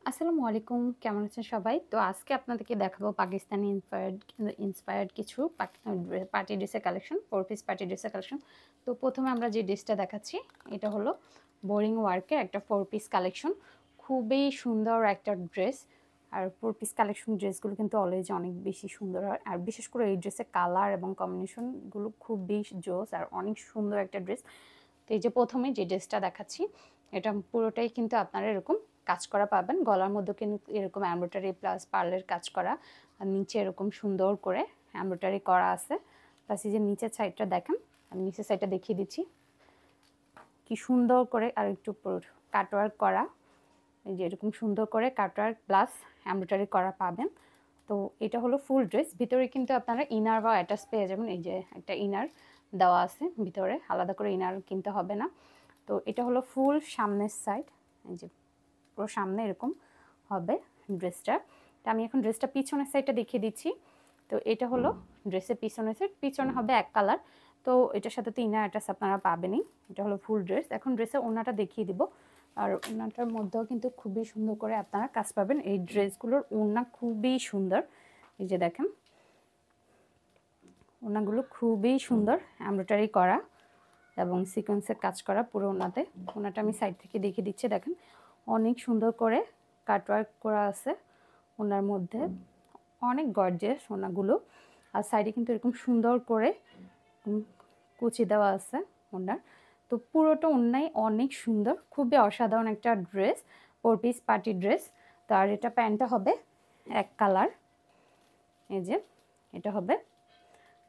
আসসালামু আলাইকুম। কেমন আছেন সবাই? তো আজকে আপনাদেরকে দেখাবো পাকিস্তানি ইন্সপায়ার্ড কিছু পার্টি ড্রেসের কালেকশন, 4 পিস পার্টি ড্রেসের কালেকশন। তো প্রথমে আমরা যে ড্রেসটা দেখাচ্ছি, এটা হলো বোরিং ওয়ার্কের একটা 4 পিস কালেকশন। খুবই সুন্দর একটা ড্রেস। আর 4 পিস কালেকশন ড্রেসগুলো কিন্তু অলওয়েজ অনেক বেশি সুন্দর হয়। আর বিশেষ করে এই ড্রেসের কালার এবং কম্বিনেশনগুলো খুবই জোস আর অনেক সুন্দর একটা ড্রেস। তো এই যে প্রথমে যে ড্রেসটা দেখাচ্ছি, এটা পুরোটাই কিন্তু আপনারা এরকম কাজ করা পাবেন। গলার মধ্যে কিন্তু এরকম এমব্রয়ডারি প্লাস পার্লের কাজ করা, আর নিচে এরকম সুন্দর করে এমব্রয়ডারি করা আছে। প্লাস এই যে নিচের সাইডটা দেখেন, আমি নিচের সাইডটা দেখিয়ে দিচ্ছি কি সুন্দর করে, আর একটু কাটওয়ার্ক করা, এই যে এরকম সুন্দর করে কাটওয়ার্ক প্লাস এমব্রয়ডারি করা পাবেন। তো এটা হলো ফুল ড্রেস। ভিতরে কিন্তু আপনারা ইনার বা অ্যাটাচ পেয়ে যাবেন। এই যে একটা ইনার দেওয়া আছে ভিতরে, আলাদা করে ইনার কিনতে হবে না। তো এটা হলো ফুল সামনের সাইড, এই যে পুরো সামনে এরকম হবে ড্রেসটা। তো আমি এখন ড্রেসটা পিছনের সাইডটা দেখিয়ে দিচ্ছি। তো এটা হলো ড্রেসের পিছনের সাইড, পিছনে হবে এক কালার। তো এটার সাথে তো ইনার অ্যাটাচ আপনারা পাবেনই। এটা হলো ফুল ড্রেস। এখন ড্রেসের ওড়নাটা দেখিয়ে দিব। আর ওড়নাটার মধ্যেও কিন্তু খুবই সুন্দর করে আপনারা কাজ পাবেন। এই ড্রেসগুলোর ওড়না খুবই সুন্দর, এই যে দেখেন ওড়নাগুলো খুবই সুন্দর, এমব্রয়ডারি করা এবং সিকোয়েন্সের কাজ করা পুরো ওড়নাতে। ওড়নাটা আমি সাইড থেকে দেখিয়ে দিচ্ছি, দেখেন অনেক সুন্দর করে কাটওয়ার্ক করা আছে ওনার মধ্যে, অনেক গর্জিয়াস ওনাগুলো। আর সাইডে কিন্তু এরকম সুন্দর করে কুচি দেওয়া আছে ওনার। তো পুরোটা ওনাই অনেক সুন্দর, খুবই অসাধারণ একটা ড্রেস, 4 পিস পার্টি ড্রেস। তো আর এটা প্যান্টটা হবে এক কালার, এই যে এটা হবে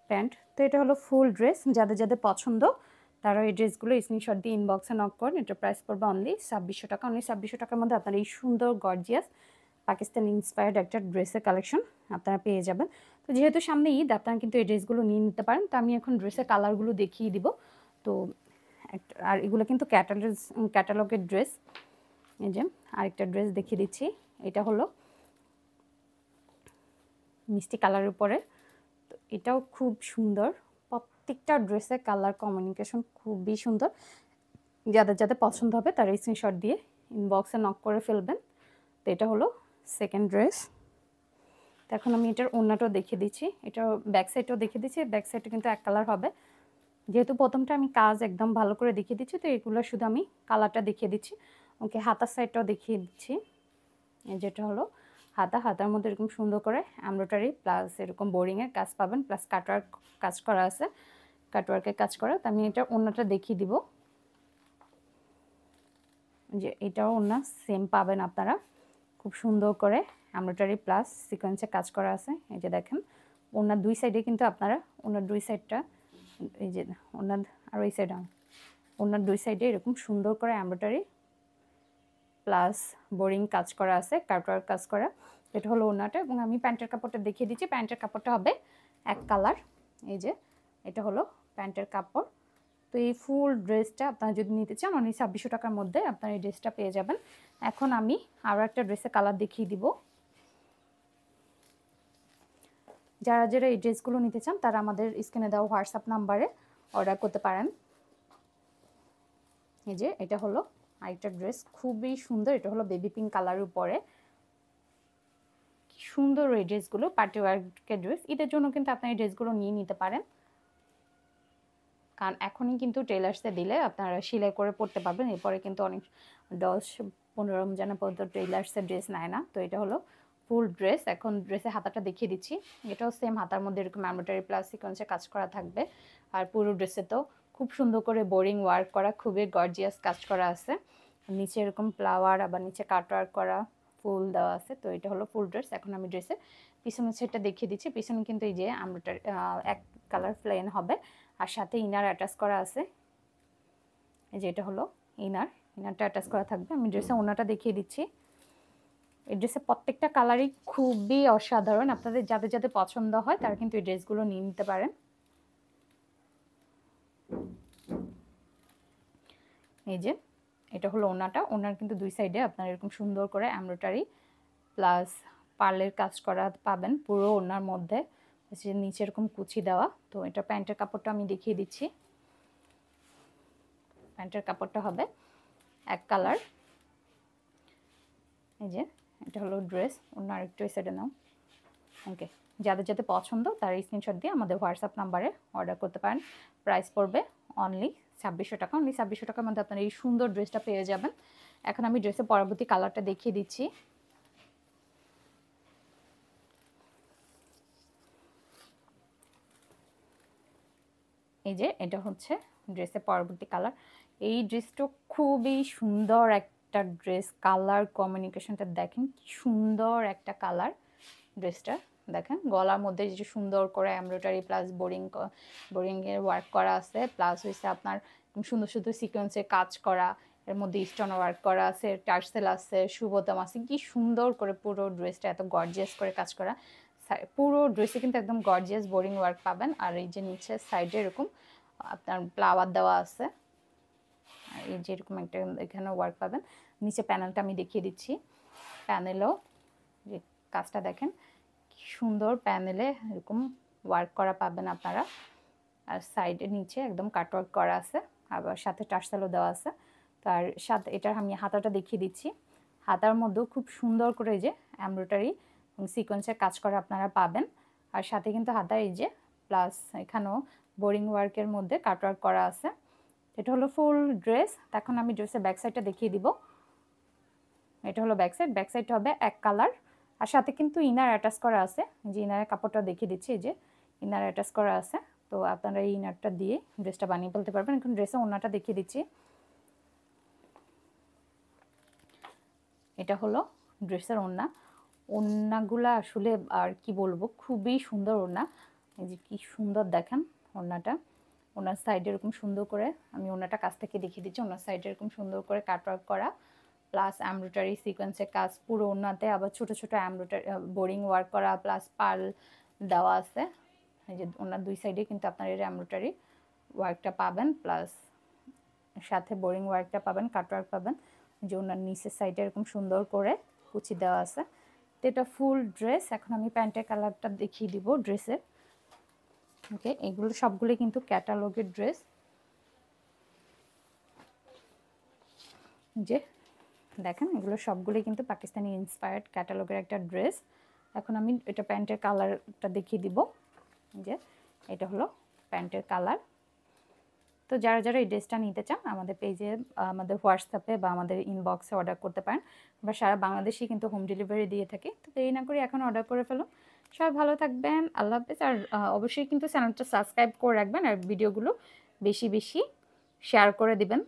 প্যান্ট। তো এটা হলো ফুল ড্রেস। যাদের যাদের পছন্দ তারা এই ড্রেসগুলো স্ক্রিনশট দিয়ে ইনবক্সে নক করেন। এটা প্রাইস পড়বে অনলি 2600 টাকা। অনলি 2600 টাকার মধ্যে আপনারা এই সুন্দর গর্জিয়াস পাকিস্তান ইন্সপায়ার্ড একটা ড্রেসের কালেকশন আপনারা পেয়ে যাবেন। তো যেহেতু সামনে ঈদ, আপনারা কিন্তু এই ড্রেসগুলো নিয়ে নিতে পারেন। তো আমি এখন ড্রেসের কালারগুলো দেখিয়ে দিব। তো আর এগুলো কিন্তু ক্যাটালগের ড্রেস। এই যে আরেকটা ড্রেস দেখিয়ে দিচ্ছি, এটা হলো মিষ্টি কালারের উপরে। তো এটাও খুব সুন্দর, প্রত্যেকটা ড্রেসের কালার কমিউনিকেশন খুবই সুন্দর। যাদের যাদের পছন্দ হবে তারা স্ক্রিনশট দিয়ে ইনবক্সে নক করে ফেলবেন। তো এটা হলো সেকেন্ড ড্রেস। তো এখন আমি এটার ওড়নাটাও দেখিয়ে দিচ্ছি, এটার ব্যাক সাইডটাও দেখিয়ে দিচ্ছি। ব্যাক সাইডটা কিন্তু এক কালার হবে। যেহেতু প্রথমটা আমি কাজ একদম ভালো করে দেখিয়ে দিচ্ছি, তো এগুলো শুধু আমি কালারটা দেখিয়ে দিচ্ছি। ওকে, হাতার সাইডটাও দেখিয়ে দিচ্ছি। যেটা হলো হাতার মধ্যে এরকম সুন্দর করে এমব্রয়ডারি প্লাস এরকম বোরিংয়ের কাজ পাবেন, প্লাস কাটওয়ার্ক কাজ করা আছে, কাটওয়ার্কের কাজ করা। তো আমি এটা ওড়নাটা দেখিয়ে দিব, যে এটাও ওড়না সেম পাবেন আপনারা, খুব সুন্দর করে এমব্রয়ডারি প্লাস সিকোয়েন্সে কাজ করা আছে। এই যে দেখেন ওড়নার দুই সাইডে কিন্তু আপনারা, ওড়নার দুই সাইডটা, এই যে ওড়নার আর ওই সাইড, ওড়নার দুই সাইডে এরকম সুন্দর করে এমব্রয়ডারি প্লাস বোরিং কাজ করা আছে, কাটওয়ার্ক কাজ করা। এটা হলো ওড়নাটা। এবং আমি প্যান্টের কাপড়টা দেখিয়ে দিচ্ছি। প্যান্টের কাপড়টা হবে এক কালার, এই যে এটা হলো প্যান্টের কাপড়। তো এই ফুল ড্রেসটা আপনারা যদি নিতে চান অনলি 2600 টাকার মধ্যে আপনারা এই ড্রেসটা পেয়ে যাবেন। এখন আমি আরও একটা ড্রেসের কালার দেখিয়ে দিব। যারা যারা এই ড্রেসগুলো নিতে চান তারা আমাদের স্ক্রিনে দেওয়া হোয়াটসঅ্যাপ নাম্বারে অর্ডার করতে পারেন। এই যে এটা হলো আরেকটা ড্রেস, খুবই সুন্দর। এটা হলো বেবি পিঙ্ক কালারের উপরে, কি সুন্দর এই ড্রেসগুলো, পার্টি ওয়ার্কের ড্রেস। ঈদের জন্য কিন্তু আপনারা এই ড্রেসগুলো নিয়ে নিতে পারেন, কারণ এখনই কিন্তু টেলার্সে দিলে আপনারা সেলাই করে পরতে পারবেন। এরপরে কিন্তু অনেক 10-15 রমজানের পর্যন্ত টেলার্সের ড্রেস নেয় না। তো এটা হলো ফুল ড্রেস। এখন ড্রেসের হাতাটা দেখিয়ে দিচ্ছি। এটাও সেম, হাতার মধ্যে এরকম এমব্রয়ডারি প্লাস সিকোয়েন্সে কাজ করা থাকবে। আর পুরো ড্রেসে তো খুব সুন্দর করে বোরিং ওয়ার্ক করা, খুবই গর্জিয়াস কাজ করা আছে। নিচে এরকম ফ্লাওয়ার, আবার নিচে কাটওয়ার্ক করা ফুল দেওয়া আছে। তো এটা হলো ফুল ড্রেস। এখন আমি ড্রেসের পিছনের সাইডটা দেখিয়ে দিচ্ছি। পিছনে কিন্তু এই যে এমব্রয়ডারি এক কালার প্লেন হবে, আর সাথে ইনার অ্যাটাচ করা আছে। এই যে এটা হলো ইনারটা অ্যাটাচ করা থাকবে। আমি ড্রেসের ওড়নাটা দেখিয়ে দিচ্ছি। এই ড্রেসের প্রত্যেকটা কালারই খুবই অসাধারণ। আপনাদের যাদের যাদের পছন্দ হয় তারা কিন্তু এই ড্রেসগুলো নিয়ে নিতে পারেন। এই যে এটা হলো ওড়নাটা। ওড়নার কিন্তু দুই সাইডে আপনার এরকম সুন্দর করে এমব্রয়ডারি প্লাস পার্লের কাজ করা পাবেন পুরো ওড়নার মধ্যে। নিচে এরকম কুচি দেওয়া। তো এটা প্যান্টের কাপড়টা আমি দেখিয়ে দিচ্ছি। প্যান্টের কাপড়টা হবে এক কালার, এই যে এটা হলো ড্রেস, অন্য আরেকটু এই সাইডে নাও। ওকে, যাদের যাদের পছন্দ তার স্ক্রিনশট দিয়ে আমাদের হোয়াটসঅ্যাপ নাম্বারে অর্ডার করতে পারেন। প্রাইস পড়বে অনলি 2600 টাকা। অনলি 2600 টাকার মধ্যে আপনারা এই সুন্দর ড্রেসটা পেয়ে যাবেন। এখন আমি ড্রেসের পরবর্তী কালারটা দেখিয়ে দিচ্ছি। এই যে এটা হচ্ছে ড্রেসের পরবর্তী কালার। এই ড্রেসটা খুবই সুন্দর একটা ড্রেস, কালার কমিউনিকেশনটা দেখেন কি সুন্দর একটা কালার। ড্রেসটা দেখেন গলার মধ্যে যে সুন্দর করে এমব্রয়ডারি প্লাস বোরিংয়ের ওয়ার্ক করা আছে, প্লাস হয়েছে আপনার সুন্দর সুন্দর সিকোয়েন্সের কাজ করা, এর মধ্যে স্টোন ওয়ার্ক করা আছে, টার্সেল আছে, সুবোতাম আছে, কি সুন্দর করে পুরো ড্রেসটা এত গর্জিয়াস করে কাজ করা। পুরো ড্রেসে কিন্তু একদম গর্জিয়াস বোরিং ওয়ার্ক পাবেন। আর এই যে নিচে সাইডে এরকম আপনার ফ্লাওয়ার দেওয়া আছে, আর এই যে এরকম একটা এখানে ওয়ার্ক পাবেন। নিচে প্যানেলটা আমি দেখিয়ে দিচ্ছি। প্যানেলও যে কাজটা দেখেন কি সুন্দর, প্যানেলে এরকম ওয়ার্ক করা পাবেন আপনারা। আর সাইডে নিচে একদম কাটওয়ার্ক করা আছে, আবার সাথে টার্সেলও দেওয়া আছে। তার সাথে এটার আমি হাতাটা দেখিয়ে দিচ্ছি। হাতার মধ্যেও খুব সুন্দর করে এই যে এমব্রয়ডারি সিকোয়েন্সের কাজ করা আপনারা পাবেন। আর সাথে কিন্তু হাতায় এই যে প্লাস এখানেও বোরিং ওয়ার্কের মধ্যে কাটওয়ার্ক করা আছে। এটা হলো ফুল ড্রেস। এখন আমি ড্রেসের ব্যাক সাইডটা দেখিয়ে দিব। এটা হলো ব্যাক সাইড। ব্যাক সাইডটা হবে এক কালার, আর সাথে কিন্তু ইনার অ্যাটাচ করা আছে। যে ইনারের কাপড়টা দেখিয়ে দিচ্ছি, এই যে ইনার অ্যাটাচ করা আছে। তো আপনারা এই ইনারটা দিয়ে ড্রেসটা বানিয়ে ফেলতে পারবেন। এখন ড্রেসের ওড়নাটা দেখিয়ে দিচ্ছি। এটা হলো ড্রেসের ওড়না। ওড়নাগুলা আসলে আর কি বলবো, খুবই সুন্দর ওড়না। এই যে কি সুন্দর দেখেন ওড়নাটা। ওনার সাইডে এরকম সুন্দর করে, আমি ওনাটা কাছ থেকে দেখিয়ে দিচ্ছি। ওনার সাইডে এরকম সুন্দর করে কাটওয়ার্ক করা, প্লাস এমব্রয়ডারি সিকোয়েন্সের কাজ পুরো ওড়নাতে, আবার ছোট ছোট এমব্রয়ডারি বোরিং ওয়ার্ক করা, প্লাস পার্ল দেওয়া আছে। এই যে ওনার দুই সাইডে কিন্তু আপনার এর এমব্রয়ডারি ওয়ার্কটা পাবেন, প্লাস সাথে বোরিং ওয়ার্কটা পাবেন, কাটওয়ার্ক পাবেন। যে ওনার নিচের সাইডে এরকম সুন্দর করে কুচি দেওয়া আছে। তো এটা ফুল ড্রেস। এখন আমি প্যান্টের কালারটা দেখিয়ে দিব ড্রেসের। ওকে, এগুলো সবগুলো কিন্তু ক্যাটালগের ড্রেস। যে দেখেন এগুলো সবগুলোই কিন্তু পাকিস্তানি ইন্সপায়ার্ড ক্যাটালগের একটা ড্রেস। এখন আমি এটা প্যান্টের কালারটা দেখিয়ে দিব। যে এটা হলো প্যান্টের কালার। তো যারা যারা এই ড্রেসটা নিতে চান আমাদের পেজে, আমাদের হোয়াটসঅ্যাপে বা আমাদের ইনবক্সে অর্ডার করতে পারেন। আমরা সারা বাংলাদেশেই কিন্তু হোম ডেলিভারি দিয়ে থাকি। তো দেরি না করে এখন অর্ডার করে ফেলুন। সবাই ভালো থাকবেন, আল্লাহ হাফেজ। আর অবশ্যই কিন্তু চ্যানেলটা সাবস্ক্রাইব করে রাখবেন, আর ভিডিওগুলো বেশি বেশি শেয়ার করে দিবেন।